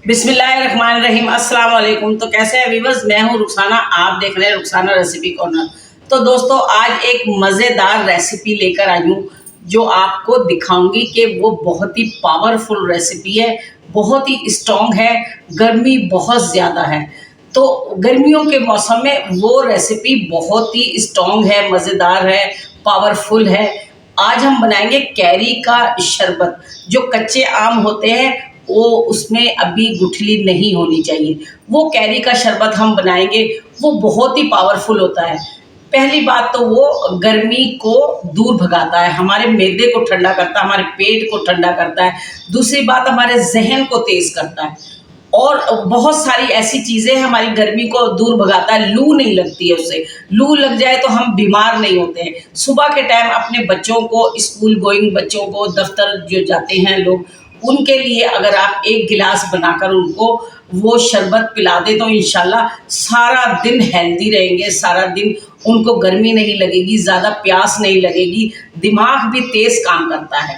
बिस्मिल्लाहिर्रहमानिर्रहीम। अस्सलाम वालेकुम। तो कैसे हैं व्यूअर्स, मैं हूं रुखसाना, आप देख रहे हैं रुखसाना रेसिपी कॉर्नर। तो दोस्तों, आज एक मज़ेदार रेसिपी लेकर आई हूं जो आपको दिखाऊंगी कि वो बहुत ही पावरफुल रेसिपी है, बहुत ही स्ट्रॉन्ग है। गर्मी बहुत ज़्यादा है, तो गर्मियों के मौसम में वो रेसिपी बहुत ही स्ट्रॉन्ग है, मज़ेदार है, पावरफुल है। आज हम बनाएंगे कैरी का शरबत। जो कच्चे आम होते हैं वो उसमें अभी गुठली नहीं होनी चाहिए, वो कैरी का शरबत हम बनाएंगे। वो बहुत ही पावरफुल होता है। पहली बात तो वो गर्मी को दूर भगाता है, हमारे मैदे को ठंडा करता है, हमारे पेट को ठंडा करता है। दूसरी बात, हमारे जहन को तेज करता है और बहुत सारी ऐसी चीज़ें हमारी गर्मी को दूर भगाता है। लू नहीं लगती है उससे, लू लग जाए तो हम बीमार नहीं होते हैं। सुबह के टाइम अपने बच्चों को, स्कूल गोइंग बच्चों को, दफ्तर जो जाते हैं लोग, उनके लिए अगर आप एक गिलास बनाकर उनको वो शरबत पिला दें तो इंशाल्लाह सारा दिन हेल्दी रहेंगे, सारा दिन उनको गर्मी नहीं लगेगी, ज़्यादा प्यास नहीं लगेगी, दिमाग भी तेज़ काम करता है।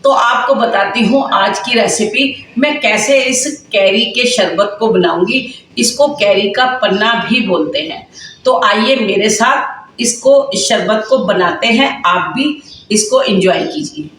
तो आपको बताती हूँ आज की रेसिपी, मैं कैसे इस कैरी के शरबत को बनाऊंगी। इसको कैरी का पन्ना भी बोलते हैं। तो आइए मेरे साथ इसको, इस शरबत को बनाते हैं, आप भी इसको एंजॉय कीजिए।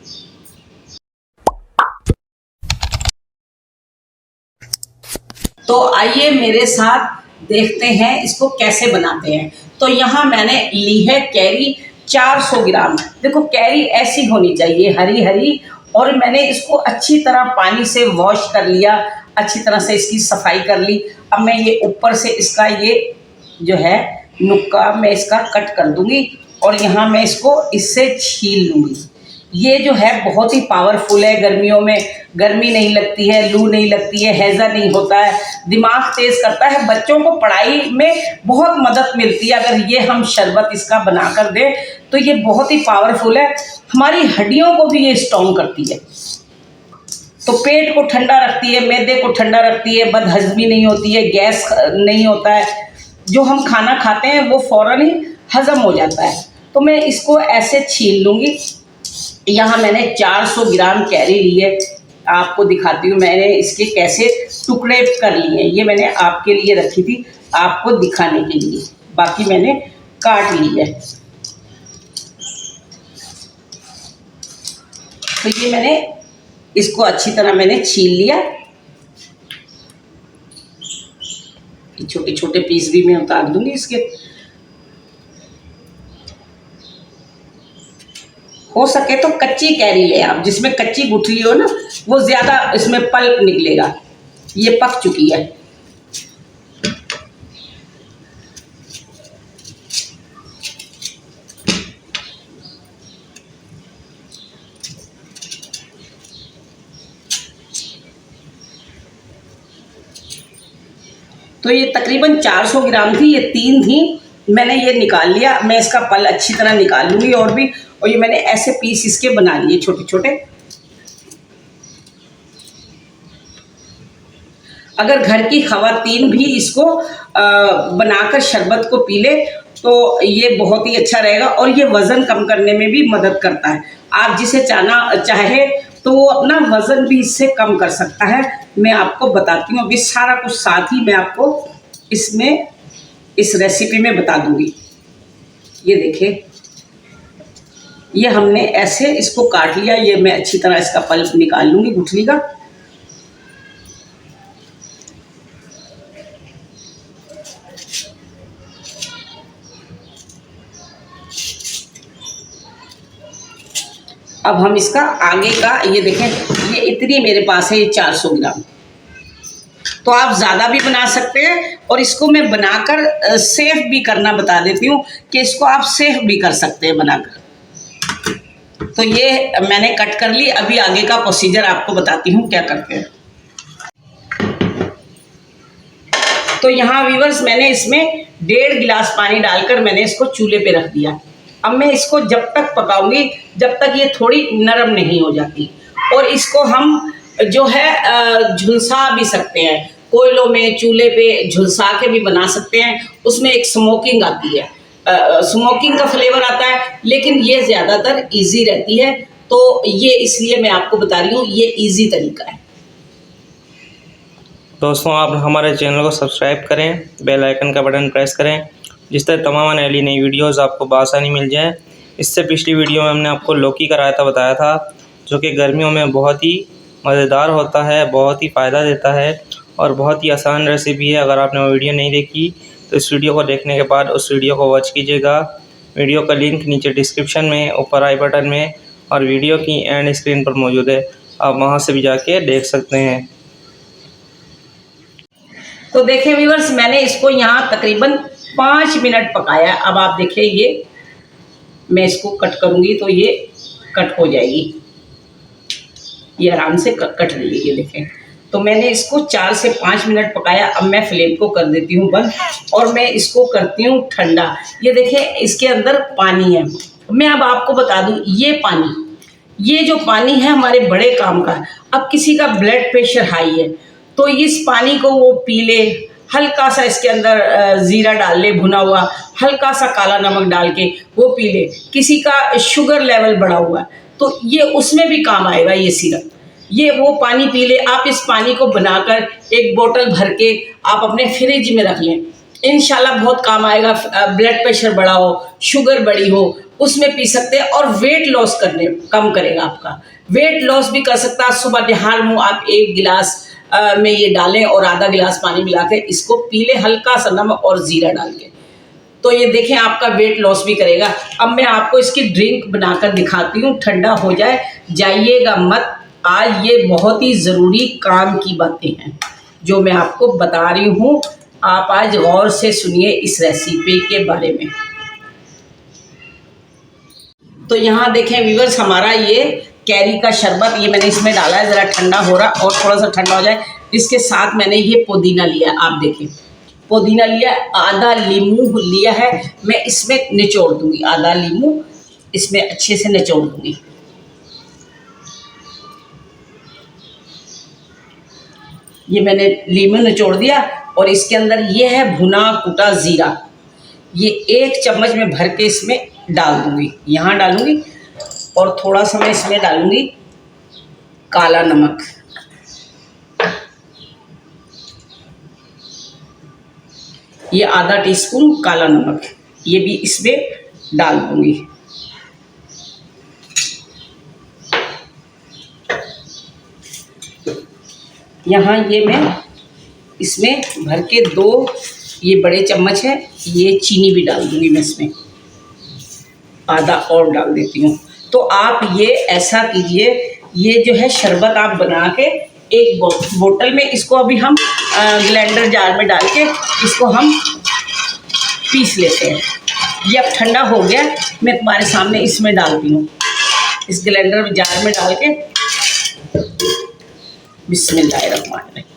तो आइए मेरे साथ देखते हैं इसको कैसे बनाते हैं। तो यहाँ मैंने ली है कैरी 400 ग्राम। देखो, कैरी ऐसी होनी चाहिए, हरी हरी। और मैंने इसको अच्छी तरह पानी से वॉश कर लिया, अच्छी तरह से इसकी सफाई कर ली। अब मैं ये ऊपर से इसका ये जो है नुक्का, मैं इसका कट कर दूंगी और यहाँ मैं इसको इससे छील लूँगी। ये जो है बहुत ही पावरफुल है। गर्मियों में गर्मी नहीं लगती है, लू नहीं लगती है, हैज़ा नहीं होता है, दिमाग तेज करता है, बच्चों को पढ़ाई में बहुत मदद मिलती है। अगर ये हम शरबत इसका बना कर दें तो ये बहुत ही पावरफुल है। हमारी हड्डियों को भी ये स्ट्रॉन्ग करती है, तो पेट को ठंडा रखती है, मैदे को ठंडा रखती है, बदहजमी नहीं होती है, गैस नहीं होता है, जो हम खाना खाते हैं वो फौरन ही हजम हो जाता है। तो मैं इसको ऐसे छील लूँगी। यहाँ मैंने 400 ग्राम कैरी ली है, आपको दिखाती हूँ मैंने इसके कैसे टुकड़े कर लिए हैं। ये मैंने आपके लिए रखी थी, आपको दिखाने के लिए, बाकी मैंने काट ली है। तो ये मैंने इसको अच्छी तरह मैंने छील लिया। छोटे छोटे पीस भी मैं उतार दूंगी इसके। हो सके तो कच्ची कैरी ले आप, जिसमें कच्ची गुठली हो ना, वो ज़्यादा इसमें पल्प निकलेगा। ये पक चुकी है। तो ये तकरीबन 400 ग्राम थी, ये 3 थी, मैंने ये निकाल लिया। मैं इसका पल अच्छी तरह निकाल लूँगी और भी। और ये मैंने ऐसे पीस इसके बना लिए छोटे छोटे। अगर घर की खवातीन भी इसको बनाकर शरबत को पी ले तो ये बहुत ही अच्छा रहेगा और ये वज़न कम करने में भी मदद करता है। आप जिसे चाहे तो वो अपना वज़न भी इससे कम कर सकता है। मैं आपको बताती हूँ, अभी सारा कुछ साथ ही मैं आपको इसमें इस रेसिपी में बता दूँगी। ये देखिए, ये हमने ऐसे इसको काट लिया। ये मैं अच्छी तरह इसका पल्प निकाल लूँगी गुठली का। अब हम इसका आगे का, ये देखें, ये इतनी मेरे पास है, ये 400 ग्राम। तो आप ज़्यादा भी बना सकते हैं और इसको मैं बनाकर सेफ भी करना बता देती हूँ कि इसको आप सेफ भी कर सकते हैं बनाकर। तो ये मैंने कट कर ली। अभी आगे का प्रोसीजर आपको बताती हूँ क्या करते हैं। तो यहाँ व्यूअर्स, मैंने इसमें 1.5 गिलास पानी डालकर मैंने इसको चूल्हे पे रख दिया। अब मैं इसको जब तक पकाऊंगी जब तक ये थोड़ी नरम नहीं हो जाती। और इसको हम जो है झुलसा भी सकते हैं, कोयलों में चूल्हे पे झुलसा के भी बना सकते हैं। उसमें एक स्मोकिंग आती है, स्मोकिंग का फ्लेवर आता है, लेकिन ये ज़्यादातर इजी रहती है। तो ये इसलिए मैं आपको बता रही हूँ, ये इजी तरीका है। दोस्तों आप हमारे चैनल को सब्सक्राइब करें, बेल आइकन का बटन प्रेस करें, जिस तरह तमाम नई नई वीडियोज़ आपको बआसानी मिल जाए। इससे पिछली वीडियो में हमने आपको लौकी का रायता बताया था, जो कि गर्मियों में बहुत ही मज़ेदार होता है, बहुत ही फ़ायदा देता है और बहुत ही आसान रेसिपी है। अगर आपने वो वीडियो नहीं देखी तो इस वीडियो को देखने के बाद उस वीडियो को वॉच कीजिएगा। वीडियो का लिंक नीचे डिस्क्रिप्शन में, ऊपर आई बटन में और वीडियो की एंड स्क्रीन पर मौजूद है, आप वहां से भी जाके देख सकते हैं। तो देखें व्यूअर्स, मैंने इसको यहाँ तकरीबन 5 मिनट पकाया। अब आप देखिए, ये मैं इसको कट करूँगी तो ये कट हो जाएगी, ये आराम से कट रही है। ये देखें, तो मैंने इसको 4 से 5 मिनट पकाया। अब मैं फ्लेम को कर देती हूँ बंद और मैं इसको करती हूँ ठंडा। ये देखें, इसके अंदर पानी है। मैं अब आपको बता दूँ, ये पानी, ये जो पानी है हमारे बड़े काम का है। अब किसी का ब्लड प्रेशर हाई है तो इस पानी को वो पी ले, हल्का सा इसके अंदर ज़ीरा डाल ले भुना हुआ, हल्का सा काला नमक डाल के वो पी ले। किसी का शुगर लेवल बढ़ा हुआ है तो ये उसमें भी काम आएगा ये सिरप। ये वो पानी पी ले। आप इस पानी को बनाकर एक बोतल भर के आप अपने फ्रिज में रख लें, इंशाल्लाह बहुत काम आएगा। ब्लड प्रेशर बढ़ा हो, शुगर बढ़ी हो, उसमें पी सकते हैं और वेट लॉस कम करेगा आपका। वेट लॉस भी कर सकता है। सुबह निहार मुँह आप 1 गिलास में ये डालें और आधा गिलास पानी मिला के इसको पी लें, हल्का सा नमक और ज़ीरा डाल के। तो ये देखें, आपका वेट लॉस भी करेगा। अब मैं आपको इसकी ड्रिंक बनाकर दिखाती हूँ, ठंडा हो जाए, जाइएगा मत। आज ये बहुत ही ज़रूरी काम की बातें हैं जो मैं आपको बता रही हूँ। आप आज गौर से सुनिए इस रेसिपी के बारे में। तो यहाँ देखें व्यूअर्स, हमारा ये कैरी का शरबत ये मैंने इसमें डाला है, ज़रा ठंडा हो रहा और थोड़ा सा ठंडा हो जाए। इसके साथ मैंने ये पुदीना लिया, आप देखें पुदीना लिया, आधा लीमू लिया है। मैं इसमें निचोड़ दूंगी, आधा लीमू इसमें अच्छे से निचोड़ दूंगी। ये मैंने लीमू निचोड़ दिया और इसके अंदर ये है भुना कुटा ज़ीरा, ये 1 चम्मच में भर के इसमें डाल दूंगी। यहाँ डालूंगी और थोड़ा सा मैं इसमें डालूंगी काला नमक। ये आधा टीस्पून काला नमक ये भी इसमें डाल दूंगी। यहाँ ये मैं इसमें भर के 2 ये बड़े चम्मच है, ये चीनी भी डाल दूंगी मैं इसमें, आधा और डाल देती हूँ। तो आप ये ऐसा कीजिए, ये जो है शरबत आप बना के एक बोतल में, इसको अभी हम ग्राइंडर जार में डाल के इसको हम पीस लेते हैं। ये अब ठंडा हो गया, मैं तुम्हारे सामने इसमें डालती हूँ, इस ग्राइंडर जार में डाल के। बिस्मिल्लाहिर्रहमानिर्रहीम।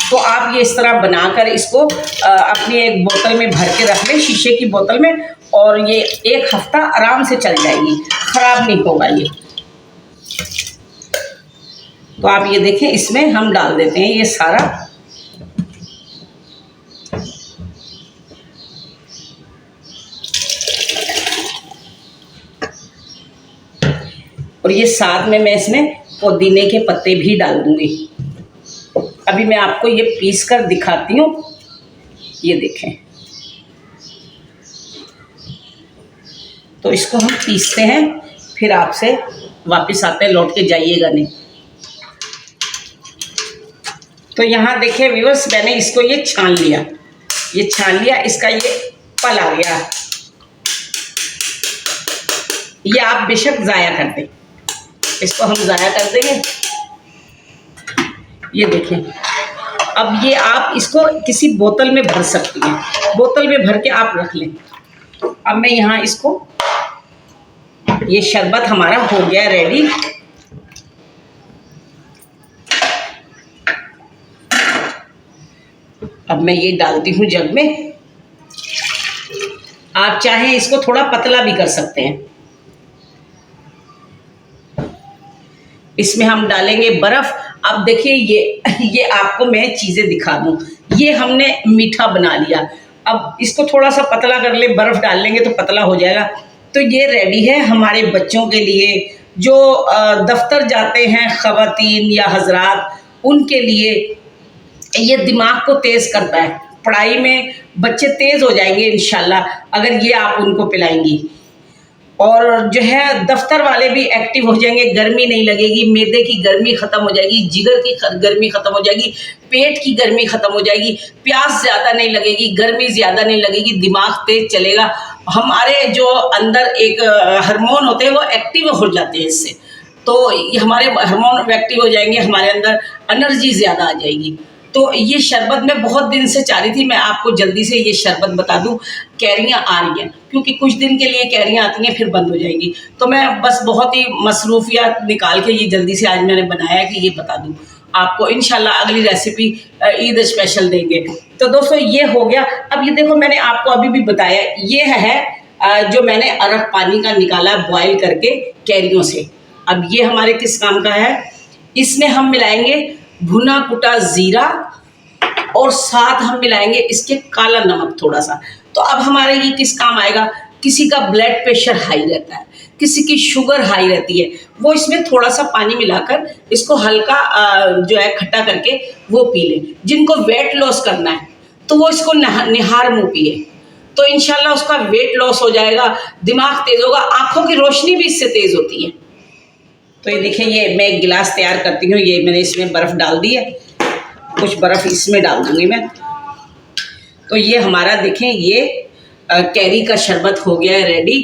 तो आप ये इस तरह बनाकर इसको अपनी एक बोतल में भर के रख लें, शीशे की बोतल में, और ये 1 हफ्ता आराम से चल जाएगी, ख़राब नहीं होगा ये। तो आप ये देखें, इसमें हम डाल देते हैं ये सारा। और ये साथ में मैं इसमें पुदीने के पत्ते भी डाल दूंगी। अभी मैं आपको ये पीस कर दिखाती हूँ, ये देखें। तो इसको हम पीसते हैं, फिर आपसे वापस आते हैं, लौट के जाइएगा नहीं। तो यहाँ देखिए व्यूअर्स, मैंने इसको ये छान लिया, ये छान लिया, इसका ये पल आ गया। ये आप बेशक ज़ाया कर दें, इसको हम ज़ाया कर देंगे। ये देखें, अब ये आप इसको किसी बोतल में भर सकती हैं, बोतल में भर के आप रख लें। अब मैं यहाँ इसको, ये शरबत हमारा हो गया रेडी। अब मैं ये डालती हूँ जग में। आप चाहें इसको थोड़ा पतला भी कर सकते हैं। इसमें हम डालेंगे बर्फ़। अब देखिए, ये आपको मैं चीज़ें दिखा दूँ। ये हमने मीठा बना लिया, अब इसको थोड़ा सा पतला कर ले, बर्फ़ डाल लेंगे तो पतला हो जाएगा। तो ये रेडी है हमारे बच्चों के लिए, जो दफ्तर जाते हैं ख़वातीन या हजरात, उनके लिए ये दिमाग को तेज़ करता है, पढ़ाई में बच्चे तेज़ हो जाएंगे इंशाल्लाह अगर ये आप उनको पिलाएंगी। और जो है दफ्तर वाले भी एक्टिव हो जाएंगे, गर्मी नहीं लगेगी, मैदे की गर्मी ख़त्म हो जाएगी, जिगर की गर्मी ख़त्म हो जाएगी, पेट की गर्मी ख़त्म हो जाएगी, प्यास ज़्यादा नहीं लगेगी, गर्मी ज़्यादा नहीं लगेगी, दिमाग तेज चलेगा। हमारे जो अंदर एक हार्मोन होते हैं वो एक्टिव हो जाते हैं इससे, तो ये हमारे हार्मोन एक्टिव हो जाएंगे, हमारे अंदर एनर्जी ज़्यादा आ जाएगी। तो ये शरबत मैं बहुत दिन से चाह रही थी, मैं आपको जल्दी से ये शरबत बता दूं। कैरियाँ आ रही हैं क्योंकि कुछ दिन के लिए कैरियाँ आती हैं फिर बंद हो जाएंगी, तो मैं बस बहुत ही मसरूफियत निकाल के ये जल्दी से आज मैंने बनाया कि ये बता दूं आपको। इंशाल्लाह अगली रेसिपी ईद स्पेशल देंगे। तो दोस्तों ये हो गया। अब ये देखो मैंने आपको अभी भी बताया, ये है जो मैंने अरक पानी का निकाला बॉयल करके कैरियों से। अब ये हमारे किस काम का है, इसमें हम मिलाएंगे भुना कुटा ज़ीरा और साथ हम मिलाएंगे इसके काला नमक थोड़ा सा। तो अब हमारे ये किस काम आएगा, किसी का ब्लड प्रेशर हाई रहता है, किसी की शुगर हाई रहती है, वो इसमें थोड़ा सा पानी मिलाकर इसको हल्का जो है खट्टा करके वो पी लें। जिनको वेट लॉस करना है तो वो इसको निहार मुँह पिए, तो इंशाल्लाह उसका वेट लॉस हो जाएगा, दिमाग तेज़ होगा, आँखों की रोशनी भी इससे तेज़ होती है। तो ये देखिए, ये मैं एक गिलास तैयार करती हूँ, ये मैंने इसमें बर्फ़ डाल दी है, कुछ बर्फ़ इसमें डाल दूँगी मैं। तो ये हमारा देखें ये कैरी का शरबत हो गया है रेडी।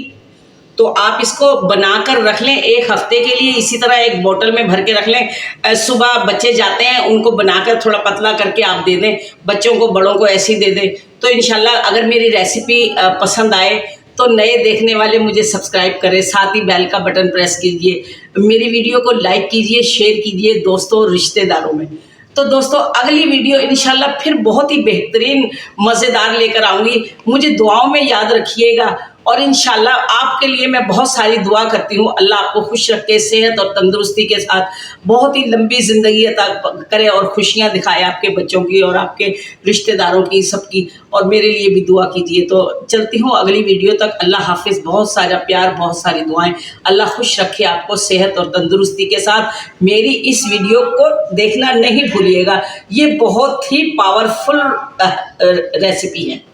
तो आप इसको बनाकर रख लें एक हफ्ते के लिए, इसी तरह एक बोतल में भर के रख लें। सुबह बच्चे जाते हैं उनको बनाकर थोड़ा पतला करके आप दे दें, बच्चों को बड़ों को ऐसे ही दे दें। तो इंशाल्लाह अगर मेरी रेसिपी पसंद आए तो नए देखने वाले मुझे सब्सक्राइब करें, साथ ही बेल का बटन प्रेस कीजिए, मेरी वीडियो को लाइक कीजिए, शेयर कीजिए दोस्तों और रिश्तेदारों में। तो दोस्तों अगली वीडियो इंशाल्लाह फिर बहुत ही बेहतरीन मज़ेदार लेकर आऊँगी। मुझे दुआओं में याद रखिएगा और इंशाल्लाह आपके लिए मैं बहुत सारी दुआ करती हूँ। अल्लाह आपको खुश रखे, सेहत और तंदुरुस्ती के साथ बहुत ही लंबी ज़िंदगी अता करे और खुशियाँ दिखाए आपके बच्चों की और आपके रिश्तेदारों की, सबकी। और मेरे लिए भी दुआ कीजिए। तो चलती हूँ अगली वीडियो तक। अल्लाह हाफिज़। बहुत सारा प्यार, बहुत सारी दुआएं। अल्लाह खुश रखे आपको सेहत और तंदुरुस्ती के साथ। मेरी इस वीडियो को देखना नहीं भूलिएगा, ये बहुत ही पावरफुल रेसिपी है।